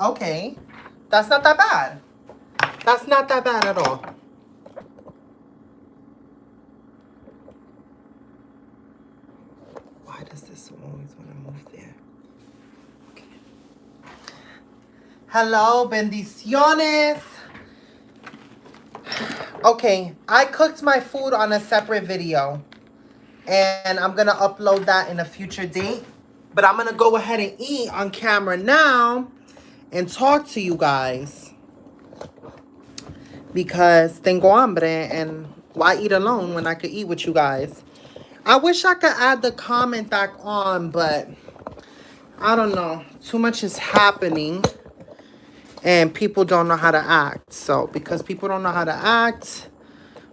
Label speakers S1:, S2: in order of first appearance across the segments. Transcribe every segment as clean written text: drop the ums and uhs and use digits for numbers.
S1: Okay. That's not that bad. That's not that bad at all. Why does this always want to move there? Okay. Hello, bendiciones. Okay, I cooked my food on a separate video. And I'm going to upload that in a future date. But I'm going to go ahead and eat on camera now and talk to you guys. Because tengo hambre, and why eat alone when I could eat with you guys? I wish I could add the comment back on, but I don't know. Too much is happening and people don't know how to act. So because people don't know how to act,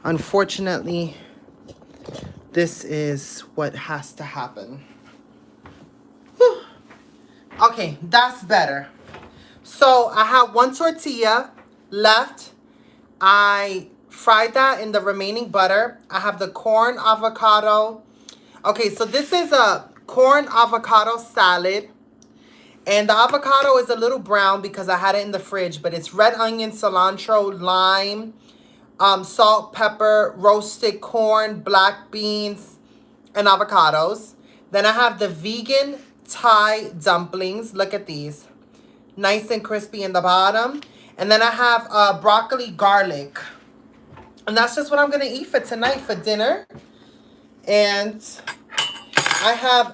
S1: unfortunately, this is what has to happen. Whew. Okay, that's better. So I have one tortilla left. I fried that in the remaining butter. I have the corn avocado. Okay, so this is a corn avocado salad. And the avocado is a little brown because I had it in the fridge. But it's red onion, cilantro, lime, salt, pepper, roasted corn, black beans, and avocados. Then I have the vegan Thai dumplings. Look at these. Nice and crispy in the bottom. And then I have broccoli garlic. And that's just what I'm going to eat for tonight for dinner. And I have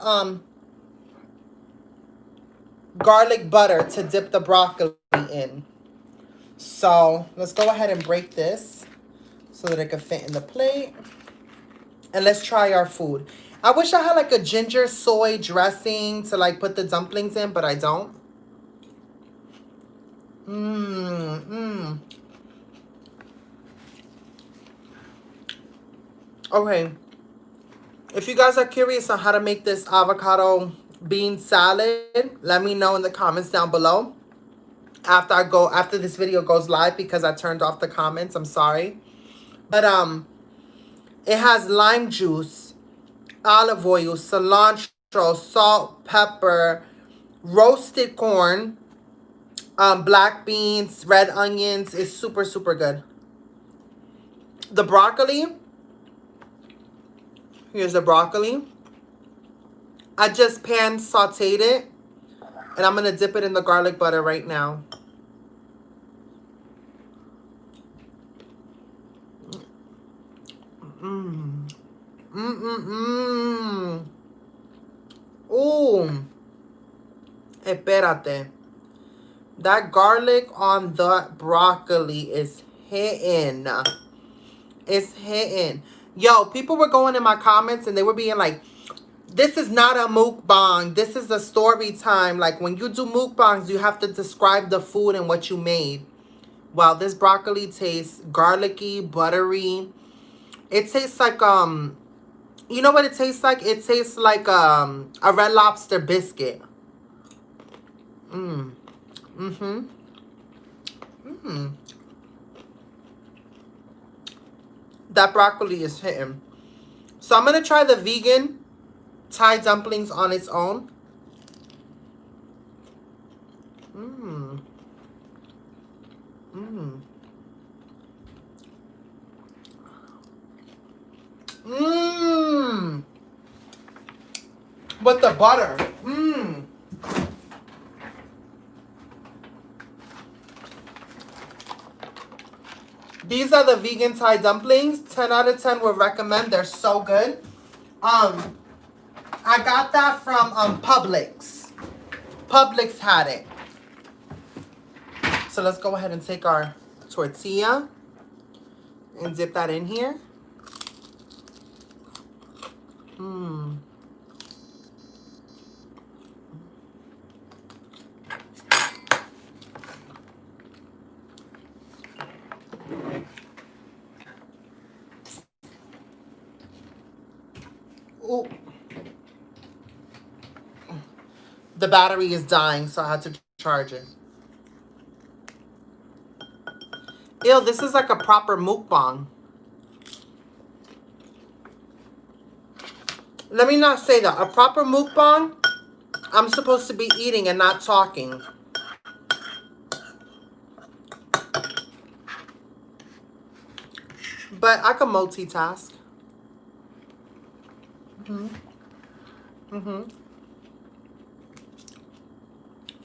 S1: garlic butter to dip the broccoli in. So let's go ahead and break this so that it can fit in the plate. And let's try our food. I wish I had like a ginger soy dressing to like put the dumplings in, but I don't. Okay. If you guys are curious on how to make this avocado bean salad, let me know in the comments down below. After this video goes live, because I turned off the comments. I'm sorry. But it has lime juice, olive oil, cilantro, salt, pepper, roasted corn, black beans, red onions. It's super, super good. The broccoli. Here's the broccoli. I just pan sauteed it. And I'm going to dip it in the garlic butter right now. Ooh. Espérate. That garlic on the broccoli is hitting. It's hitting. Yo, people were going in my comments and they were being like, this is not a mukbang. This is a story time. Like when you do mukbangs, you have to describe the food and what you made. Wow, this broccoli tastes garlicky, buttery. It tastes like, you know what it tastes like? It tastes like a Red Lobster biscuit. That broccoli is hitting. So I'm going to try the vegan Thai dumplings on its own. With the butter. These are the vegan Thai dumplings. 10 out of 10 would recommend. They're so good. I got that from Publix. Publix had it. So let's go ahead and take our tortilla and dip that in here. Ooh. The battery is dying, so I had to charge it. Ew, this is like a proper mukbang. Let me not say that. A proper mukbang, I'm supposed to be eating and not talking. But I can multitask.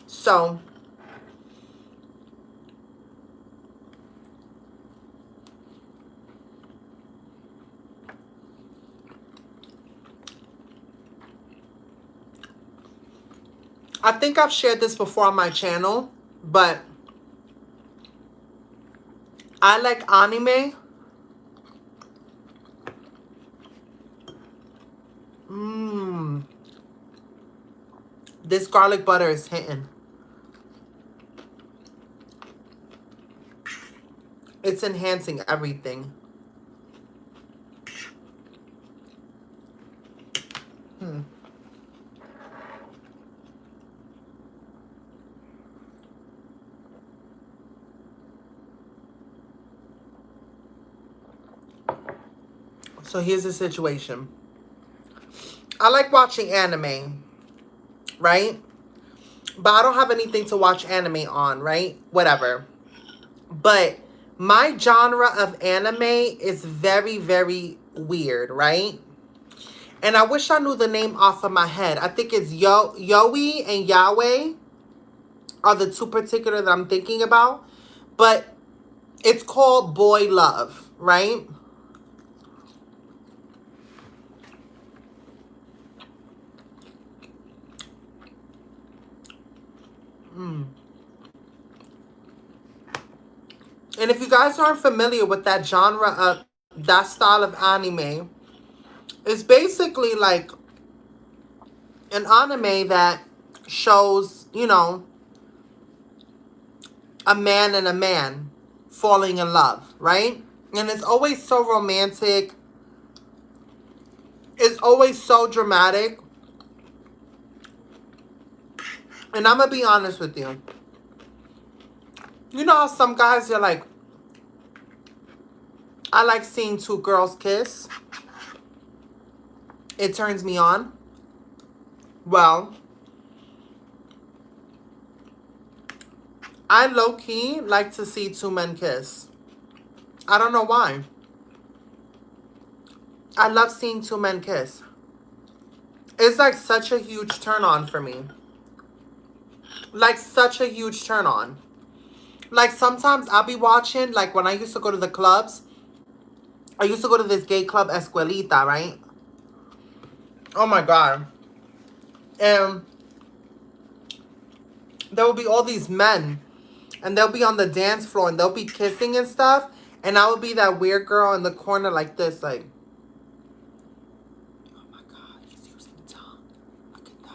S1: So, I think I've shared this before on my channel, but I like anime. This garlic butter is hitting. It's enhancing everything. So here's the situation. I like watching anime, right? But I don't have anything to watch anime on, right? Whatever. But my genre of anime is very, very weird, right? And I wish I knew the name off of my head. I think it's Yoi and Yahweh are the two particular that I'm thinking about. But it's called Boy Love, right? And if you guys aren't familiar with that genre of that style of anime, it's basically like an anime that shows, you know, a man and a man falling in love, right? And it's always so romantic. It's always so dramatic. And I'm going to be honest with you. You know how some guys are like, I like seeing two girls kiss. It turns me on. Well, I low-key like to see two men kiss. I don't know why. I love seeing two men kiss. It's like such a huge turn on for me. Like such a huge turn on. Like sometimes I'll be watching, like when I used to go to the clubs. I used to go to this gay club, Escuelita, right? Oh my God. And there will be all these men. And they'll be on the dance floor and they'll be kissing and stuff. And I would be that weird girl in the corner like this, like. Oh my God, he's using tongue. Look at that.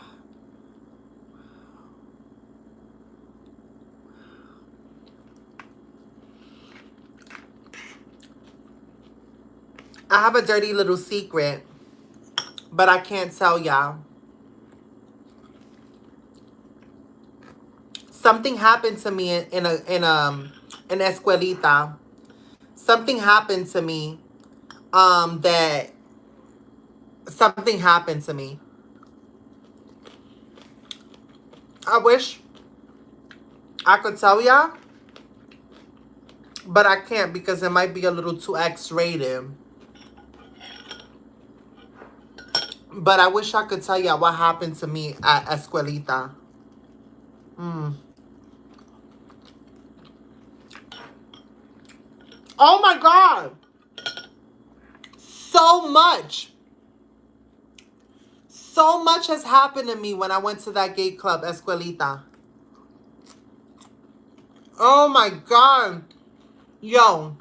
S1: I have a dirty little secret, but I can't tell y'all. Something happened to me in Escuelita. Something happened to me. That something happened to me. I wish I could tell y'all, but I can't because it might be a little too X-rated. But I wish I could tell y'all what happened to me at Escuelita. Oh my God. So much. So much has happened to me when I went to that gay club, Escuelita. Oh my God. Yo.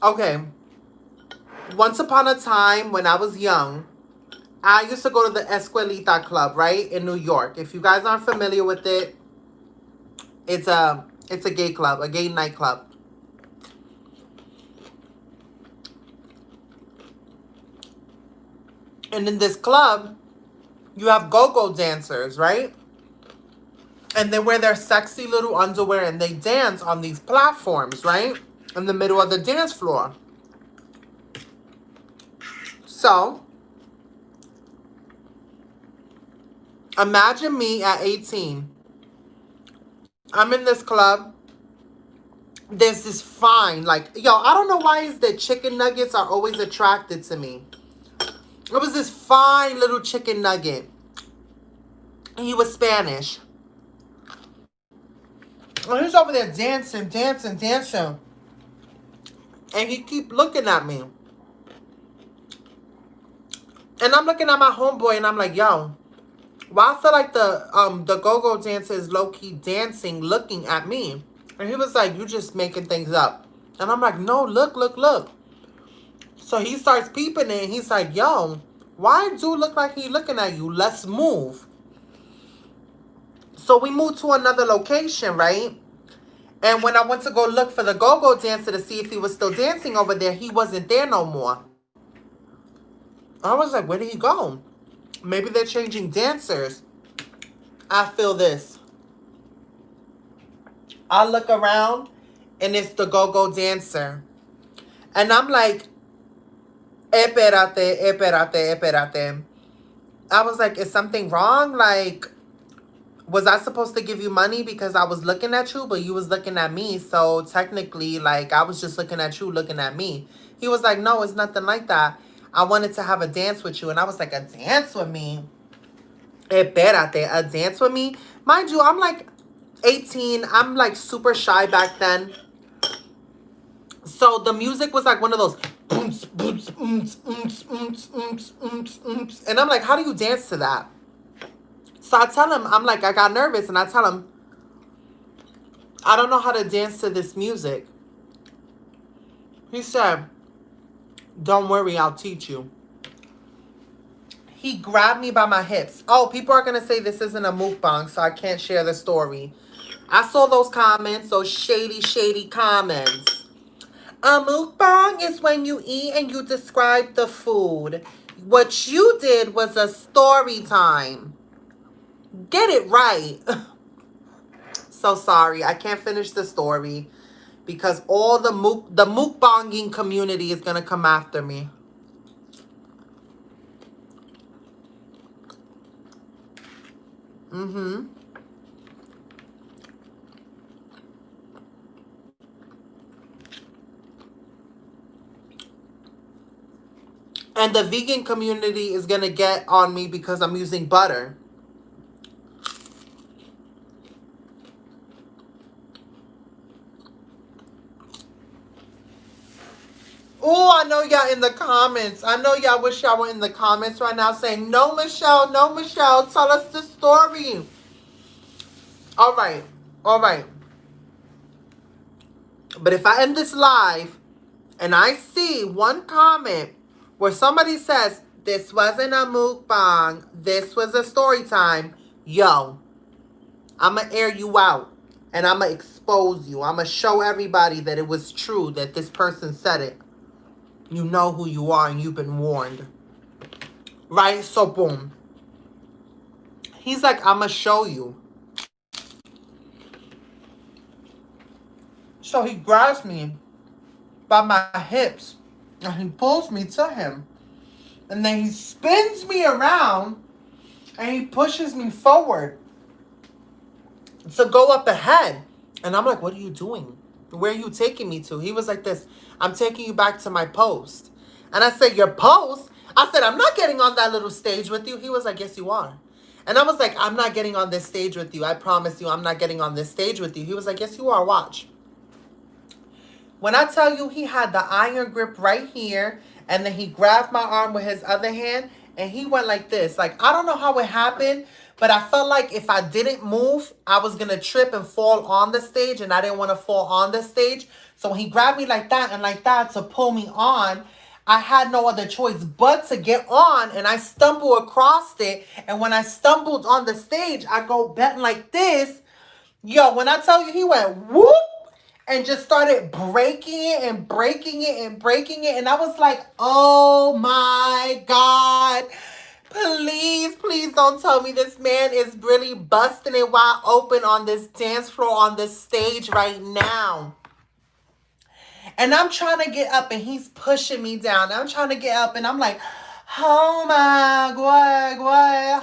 S1: Okay. Once upon a time when I was young, I used to go to the Escuelita Club, right? In New York. If you guys aren't familiar with it, it's a gay club, a gay nightclub. And in this club, you have go-go dancers, right? And they wear their sexy little underwear and they dance on these platforms, right? In the middle of the dance floor. So, Imagine me at 18. I'm in this club. There's this fine, like, yo, I don't know why is that chicken nuggets are always attracted to me. It was this fine little chicken nugget. He was Spanish. And he's over there dancing, dancing, dancing. And he keep looking at me. And I'm looking at my homeboy and I'm like, yo, why I feel like the go-go dancer is low-key dancing, looking at me. And he was like, you just making things up. And I'm like, no, look, look, look. So he starts peeping it and he's like, yo, why do look like he looking at you? Let's move. So we moved to another location, right? And when I went to go look for the go-go dancer to see if he was still dancing over there, he wasn't there no more. I was like, where did he go? Maybe they're changing dancers. I feel this. I look around and it's the go-go dancer. And I'm like, espérate, espérate, espérate. I was like, is something wrong? Like, was I supposed to give you money because I was looking at you, but you was looking at me? So technically, like, I was just looking at you, looking at me. He was like, no, it's nothing like that. I wanted to have a dance with you. And I was like, a dance with me? Espérate, a dance with me? Mind you, I'm like 18. I'm like super shy back then. So the music was like one of those booms, booms, booms, booms, booms, booms, booms, booms. And I'm like, how do you dance to that? So I tell him, I'm like, I got nervous. And I tell him, I don't know how to dance to this music. He said, don't worry, I'll teach you. He grabbed me by my hips. Oh, people are going to say this isn't a mukbang, so I can't share the story. I saw those comments, those shady, shady comments. A mukbang is when you eat and you describe the food. What you did was a story time. Get it right. So sorry, I can't finish the story because all the mukbanging community is going to come after me. Mm-hmm. And the vegan community is going to get on me because I'm using butter. Oh, I know y'all in the comments. I know y'all wish y'all were in the comments right now saying, no, Michelle, tell us the story. All right. All right. But if I end this live and I see one comment where somebody says, this wasn't a mukbang, this was a story time, yo, I'm going to air you out and I'm going to expose you. I'm going to show everybody that it was true, that this person said it. You know who you are and you've been warned. Right? So, boom. He's like, I'm going to show you. So he grabs me by my hips and he pulls me to him. And then he spins me around and he pushes me forward to go up ahead. And I'm like, what are you doing? Where are you taking me to? He was like this, I'm taking you back to my post. And I said, your post? I said, I'm not getting on that little stage with you. He was like, yes, you are. And I was like, I'm not getting on this stage with you. I promise you, I'm not getting on this stage with you. He was like, yes, you are. Watch. When I tell you he had the iron grip right here, and then he grabbed my arm with his other hand, and he went like this. Like, I don't know how it happened, but I felt like if I didn't move, I was going to trip and fall on the stage, and I didn't want to fall on the stage. So when he grabbed me like that and like that to pull me on, I had no other choice but to get on, and I stumbled across it. And when I stumbled on the stage, I go bent like this. Yo, when I tell you he went whoop, and just started breaking it and breaking it and breaking it. And I was like, oh my God. Please, please don't tell me this man is really busting it wide open on this dance floor, on this stage right now. And I'm trying to get up and he's pushing me down. I'm trying to get up and I'm like, Oh my God.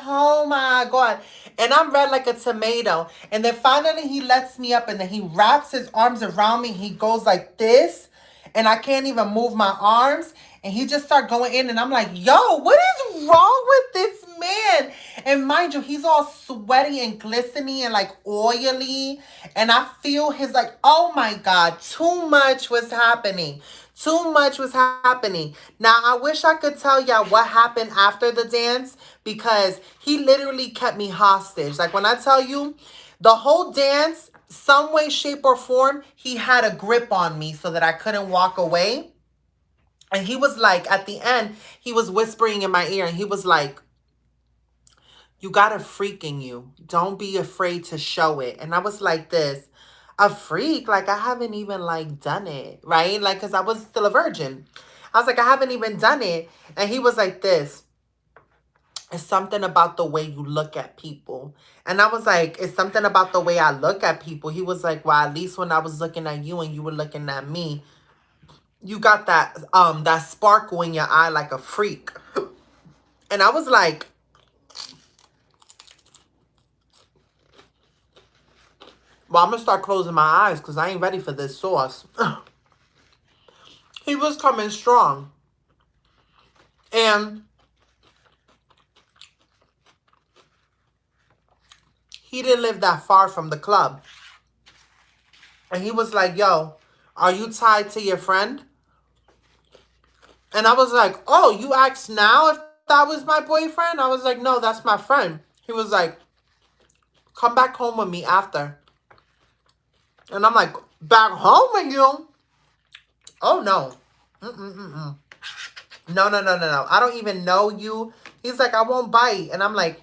S1: Oh my God. And I'm red like a tomato. And then finally he lets me up and then he wraps his arms around me. He goes like this. And I can't even move my arms. And he just start going in. And I'm like, yo, what is wrong with this man? And mind you, he's all sweaty and glistening and like oily. And I feel his like, oh my God, too much was happening. Too much was happening. Now, I wish I could tell y'all what happened after the dance because he literally kept me hostage. Like when I tell you the whole dance, some way, shape, or form, he had a grip on me so that I couldn't walk away. And he was like, at the end, he was whispering in my ear and he was like, you got a freak in you. Don't be afraid to show it. And I was like this, a freak? Like I haven't even like done it, right? Like, cause I was still a virgin. I was like, I haven't even done it. And he was like this, it's something about the way you look at people. And I was like, it's something about the way I look at people. He was like, well, at least when I was looking at you and you were looking at me, you got that sparkle in your eye like a freak. And I was like, well, I'm going to start closing my eyes because I ain't ready for this sauce. He was coming strong. And he didn't live that far from the club. And he was like, yo, are you tied to your friend? And I was like, oh, you asked now if that was my boyfriend? I was like, no, that's my friend. He was like, come back home with me after. And I'm like, back home with you? Oh, no. No. I don't even know you. He's like, I won't bite. And I'm like,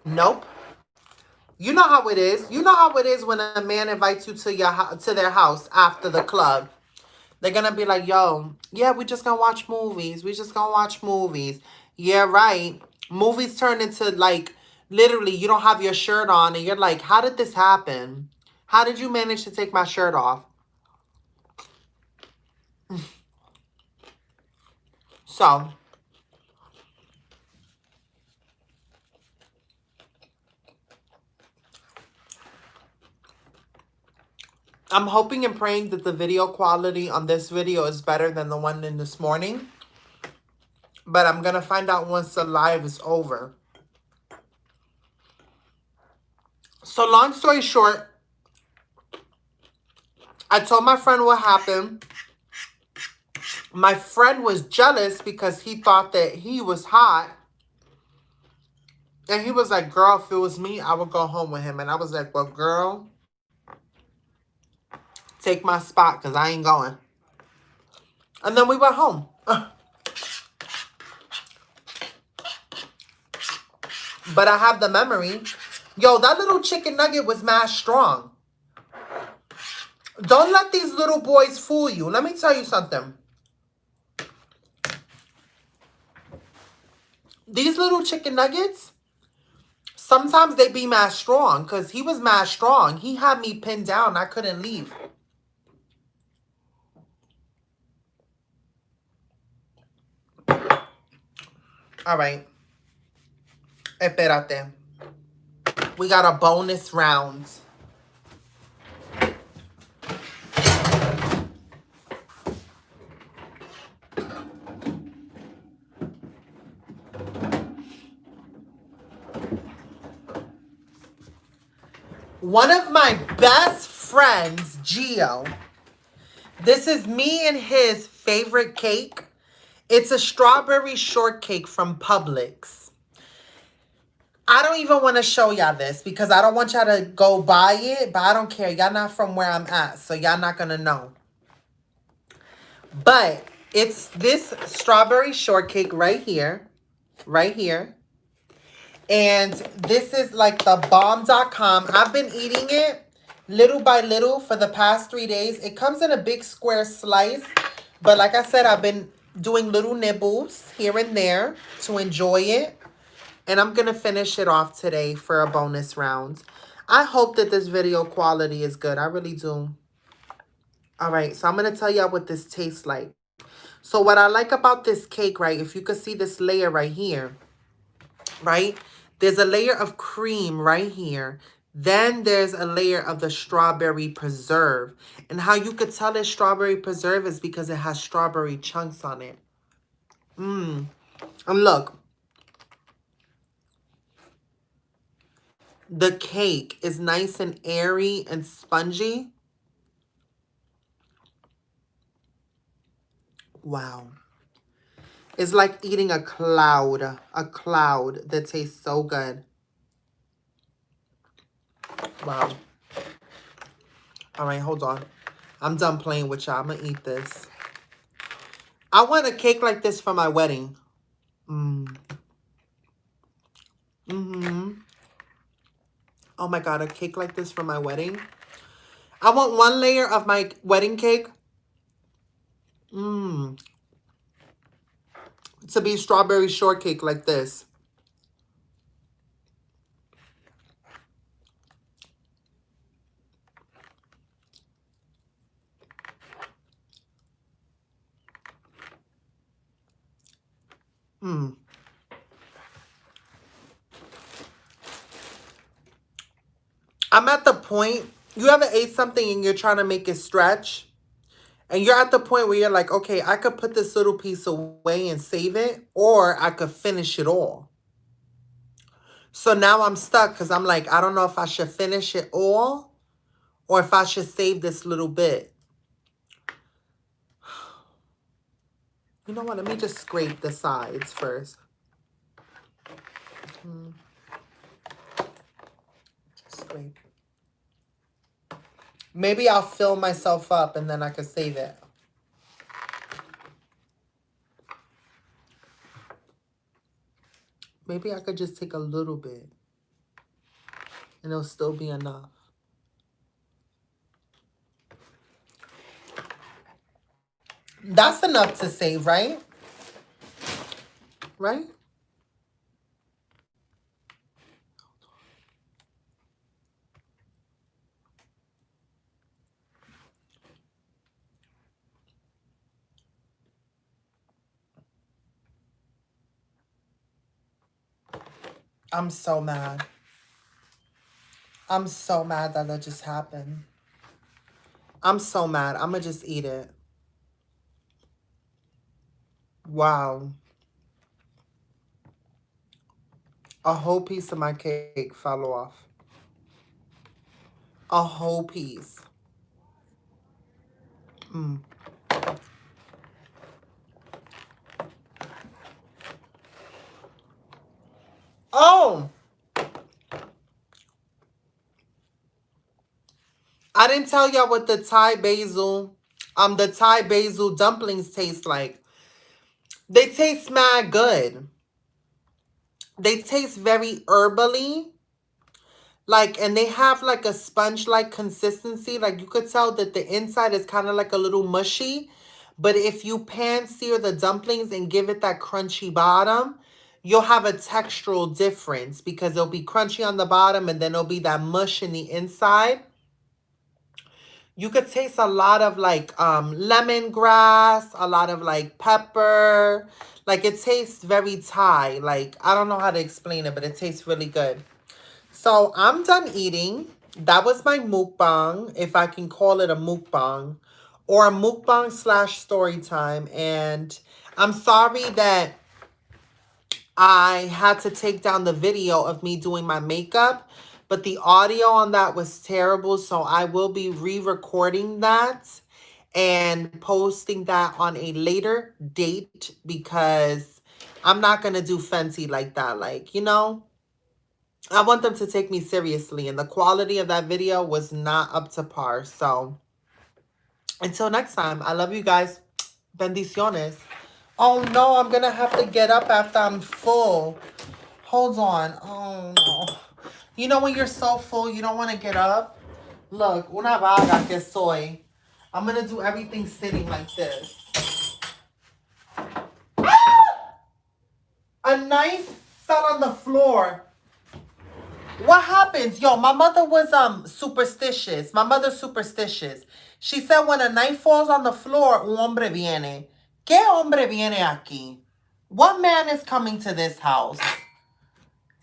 S1: Nope. You know how it is. You know how it is when a man invites you to their house after the club. They're going to be like, yo, yeah, we just going to watch movies. We just going to watch movies. Yeah, right. Movies turn into like, literally, you don't have your shirt on. And you're like, how did this happen? How did you manage to take my shirt off? So, I'm hoping and praying that the video quality on this video is better than the one in this morning. But I'm going to find out once the live is over. So long story short, I told my friend what happened. My friend was jealous because he thought that he was hot. And he was like, girl, if it was me, I would go home with him. And I was like, well, girl, take my spot because I ain't going. And then we went home. But I have the memory. Yo, that little chicken nugget was mad strong. Don't let these little boys fool you. Let me tell you something. These little chicken nuggets, sometimes they be mad strong because he was mad strong. He had me pinned down. I couldn't leave. All right. Espérate. We got a bonus round. One of my best friends, Gio, this is me and his favorite cake. It's a strawberry shortcake from Publix. I don't even want to show y'all this because I don't want y'all to go buy it, but I don't care. Y'all not from where I'm at, so y'all not going to know. But it's this strawberry shortcake right here. Right here. And this is like the bomb.com. I've been eating it little by little for the past 3 days. It comes in a big square slice. But like I said, I've been doing little nibbles here and there to enjoy it. And I'm going to finish it off today for a bonus round. I hope that this video quality is good. I really do. All right, so I'm going to tell y'all what this tastes like. So what I like about this cake, right, if you could see this layer right here, right, there's a layer of cream right here. Then there's a layer of the strawberry preserve. And how you could tell it's strawberry preserve is because it has strawberry chunks on it. And look, the cake is nice and airy and spongy. Wow. It's like eating a cloud that tastes so good. Wow. All right, hold on. I'm done playing with y'all. I'm going to eat this. I want a cake like this for my wedding. Oh my God, a cake like this for my wedding. I want one layer of my wedding cake to be strawberry shortcake like this. I'm at the point, you ever ate something and you're trying to make it stretch? And you're at the point where you're like, okay, I could put this little piece away and save it, or I could finish it all. So now I'm stuck because I'm like, I don't know if I should finish it all or if I should save this little bit. You know what? Let me just scrape the sides first. Scrape. Maybe I'll fill myself up and then I could save it. Maybe I could just take a little bit and it'll still be enough. That's enough to save, right? Right? I'm so mad. I'm so mad that that just happened. I'm so mad. I'm going to just eat it. Wow. A whole piece of my cake fell off. A whole piece. Oh! I didn't tell y'all what the Thai basil dumplings taste like. They taste mad good. They taste very herbally. Like, and they have like a sponge-like consistency. Like, you could tell that the inside is kind of like a little mushy. But if you pan-sear the dumplings and give it that crunchy bottom, you'll have a textural difference because it'll be crunchy on the bottom and then it'll be that mush in the inside. You could taste a lot of like lemongrass, a lot of like pepper. Like, it tastes very Thai. Like, I don't know how to explain it, but it tastes really good. So I'm done eating. That was my mukbang, if I can call it a mukbang, or a mukbang / story time. And I'm sorry that I had to take down the video of me doing my makeup, but the audio on that was terrible. So I will be re-recording that and posting that on a later date because I'm not going to do Fenty like that. Like, you know, I want them to take me seriously, and the quality of that video was not up to par. So until next time, I love you guys. Bendiciones. Oh no, I'm gonna have to get up after I'm full. Hold on. Oh no. You know when you're so full, you don't want to get up? Look, una vaga que soy. I'm gonna do everything sitting like this. A knife fell on the floor. What happens? Yo, my mother was superstitious. My mother's superstitious. She said when a knife falls on the floor, un hombre viene. ¿Qué hombre viene aquí? What man is coming to this house?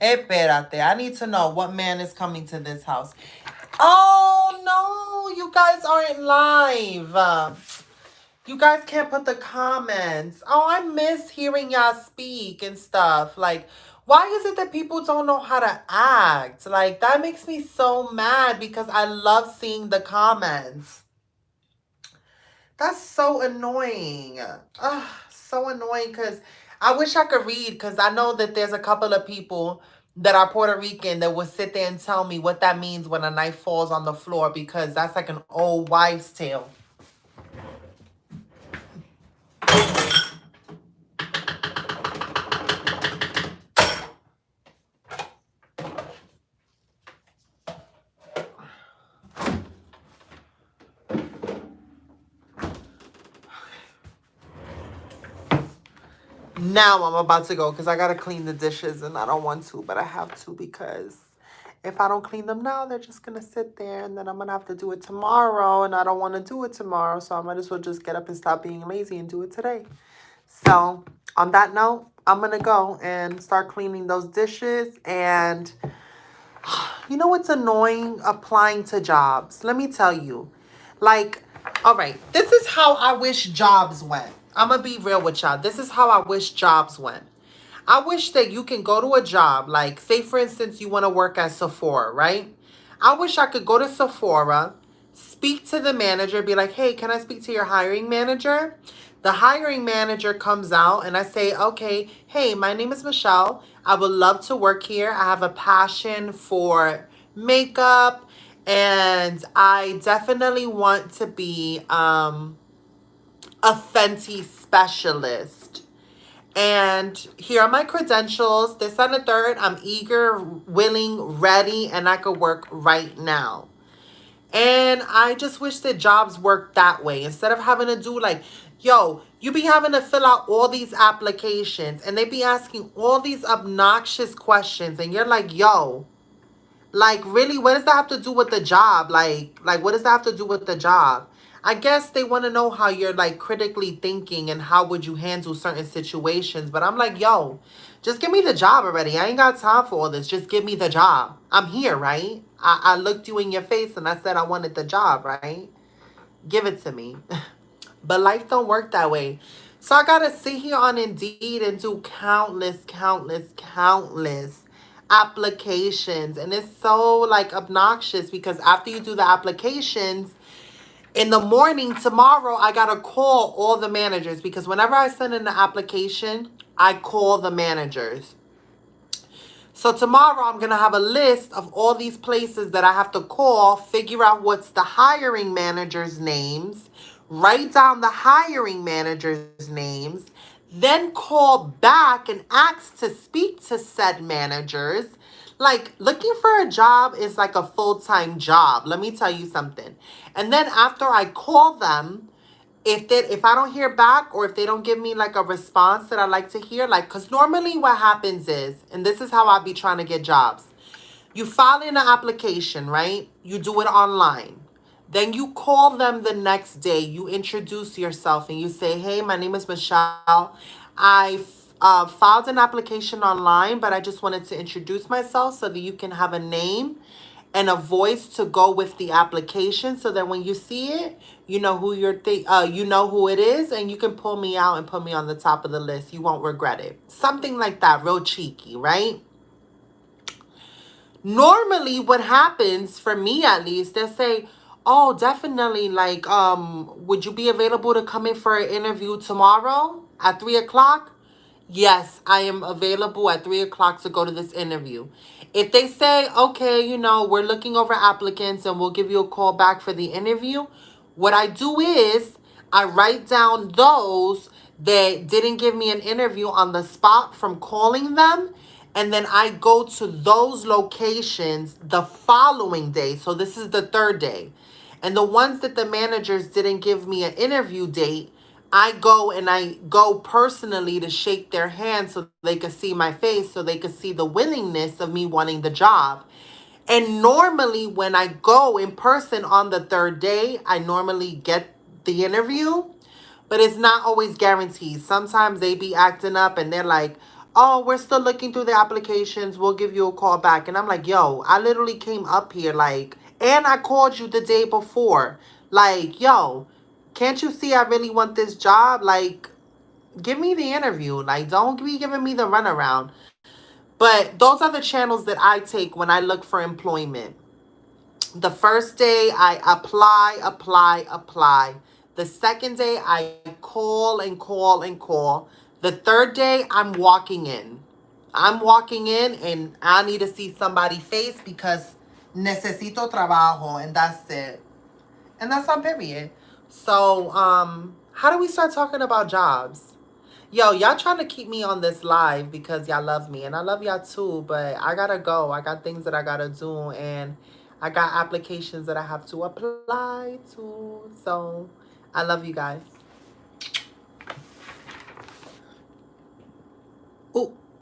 S1: Espérate, I need to know what man is coming to this house. Oh no, you guys aren't live. You guys can't put the comments. Oh, I miss hearing y'all speak and stuff. Like, why is it that people don't know how to act? Like, that makes me so mad because I love seeing the comments. That's so annoying. Ugh, so annoying because I wish I could read because I know that there's a couple of people that are Puerto Rican that would sit there and tell me what that means when a knife falls on the floor because that's like an old wives' tale. Now I'm about to go because I got to clean the dishes and I don't want to, but I have to because if I don't clean them now, they're just going to sit there and then I'm going to have to do it tomorrow and I don't want to do it tomorrow. So I might as well just get up and stop being lazy and do it today. So on that note, I'm going to go and start cleaning those dishes. And you know what's annoying? Applying to jobs. Let me tell you. Like, all right, this is how I wish jobs went. I'm going to be real with y'all. This is how I wish jobs went. I wish that you can go to a job, like, say, for instance, you want to work at Sephora, right? I wish I could go to Sephora, speak to the manager, be like, hey, can I speak to your hiring manager? The hiring manager comes out and I say, okay, hey, my name is Michelle. I would love to work here. I have a passion for makeup and I definitely want to be a Fenty specialist. And here are my credentials. This and the third. I'm eager, willing, ready, and I could work right now. And I just wish that jobs worked that way. Instead of having to do like, yo, you be having to fill out all these applications and they be asking all these obnoxious questions. And you're like, yo, like, really, what does that have to do with the job? Like, what does that have to do with the job? I guess they want to know how you're, like, critically thinking and how would you handle certain situations. But I'm like, yo, just give me the job already. I ain't got time for all this. Just give me the job. I'm here, right? I looked you in your face and I said I wanted the job, right? Give it to me. But life don't work that way. So I got to sit here on Indeed and do countless applications. And it's so like obnoxious because after you do the applications, in the morning tomorrow, I got to call all the managers because whenever I send in the application, I call the managers. So tomorrow I'm going to have a list of all these places that I have to call, figure out what's the hiring manager's names, write down the hiring manager's names, then call back and ask to speak to said managers. Like, looking for a job is like a full-time job. Let me tell you something. And then after I call them, if I don't hear back or if they don't give me like a response that I like to hear, like, because normally what happens is, and this is how I be trying to get jobs. You file in an application, right? You do it online. Then you call them the next day. You introduce yourself and you say, hey, my name is Michelle. I filed an application online, but I just wanted to introduce myself so that you can have a name and a voice to go with the application so that when you see it, you know who you know who it is and you can pull me out and put me on the top of the list. You won't regret it. Something like that, real cheeky, right? Normally what happens, for me at least, they'll say, oh, definitely, like, would you be available to come in for an interview tomorrow at 3 o'clock? Yes, I am available at 3 o'clock to go to this interview. If they say, okay, you know, we're looking over applicants and we'll give you a call back for the interview, what I do is I write down those that didn't give me an interview on the spot from calling them. And then I go to those locations the following day. So this is the third day. And the ones that the managers didn't give me an interview date, I go and I go personally to shake their hand so they could see my face, so they could see the willingness of me wanting the job. And normally, when I go in person on the third day, I normally get the interview, but it's not always guaranteed. Sometimes they be acting up and they're like, oh, we're still looking through the applications. We'll give you a call back. And I'm like, yo, I literally came up here, like, and I called you the day before. Like, yo, can't you see I really want this job? Like, give me the interview. Like, don't be giving me the runaround. But those are the channels that I take when I look for employment. The first day, I apply. The second day, I call and call and call. The third day, I'm walking in. I'm walking in and I need to see somebody's face because necesito trabajo, and that's it. And that's on period. So, how do we start talking about jobs? Yo, y'all trying to keep me on this live because y'all love me. And I love y'all too, but I gotta go. I got things that I gotta do. And I got applications that I have to apply to. So, I love you guys.